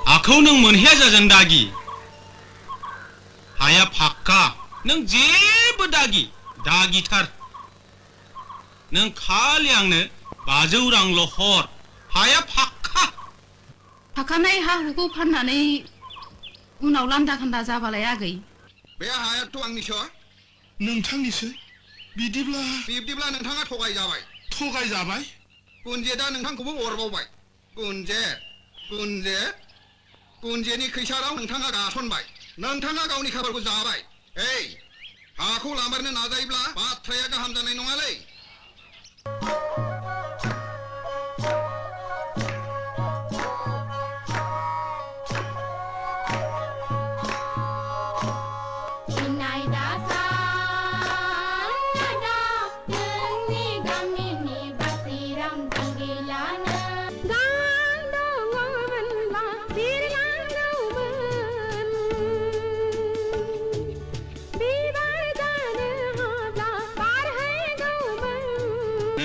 हाखौ नों मोनहैया जाजों दागि हाया फाक्का नों जेबो दागिथार नों खालि आंनो 500 रांल' हर हाया फाक्का थाखानाय हा हुखौ फाननानै उनाव लान्दा खान्दा जाबालाय आगै बे हायाथ' आंनिसो नोंथांनिसो बिब्दिब्ला नोंथाङा थगायजाबाय गुनजेदा नोंथांखौबो अरबावबाय गुनजेनि खैसाराव नोंथाङा गासनबाय नोंथाङा गावनि खाफालखौ जाबाय हाखौ लामारनो नाजायोब्ला बाथ्राया गाहाम जानाय नङालै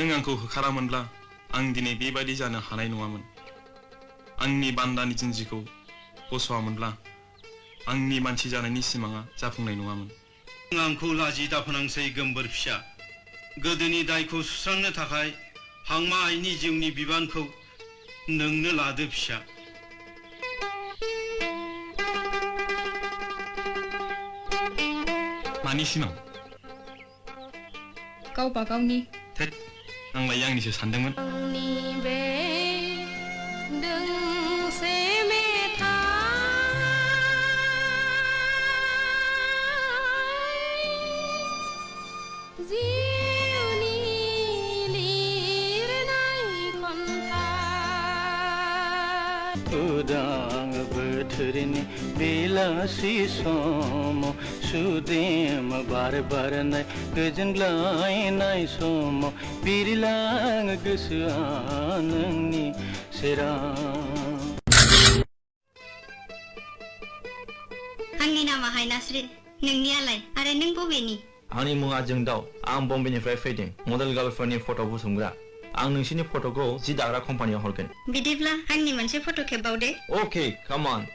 नों आंखौ होखारामोनब्ला आं दिनै बेबायदि जानो हानाय नङामोन आंनि बान्दानि जिन्जिखौ बस'आमोनब्ला आंनि मानसि जानायनि सिमाङा जाफुंनाय नङामोन आंखौ लाजि दाफोनांसै गोमबोर फिसा गोदोनि दायखौ सुस्रांनो थाखाय हांमा आइनि जिउनि बिबानखौ नोंनो लादो फिसा मानि सिमां गावबा गावनि थेट आंलाय आंनिसो सानदोंमोन उदां बोथोरनि बेलासि समाव सुदेम बार बारनाय गोजोनग्लायनाय समाव बिरलाङो गोसोआ नोंनि सेराव आंनि नामाहाय नासरिन नोंनियालाय आरो नों बबेनि आंनि मुङा जोंदाव आं बम्बेनिफ्राय फैदों मडेल गार्लफोरनि फट' बुथुमग्रा आं नोंसिनि फट'खौ जि दाग्रा कम्पानियाव हरगोन बिदिब्ला आंनि मोनसे फट' खेबबावदे Okay, come on.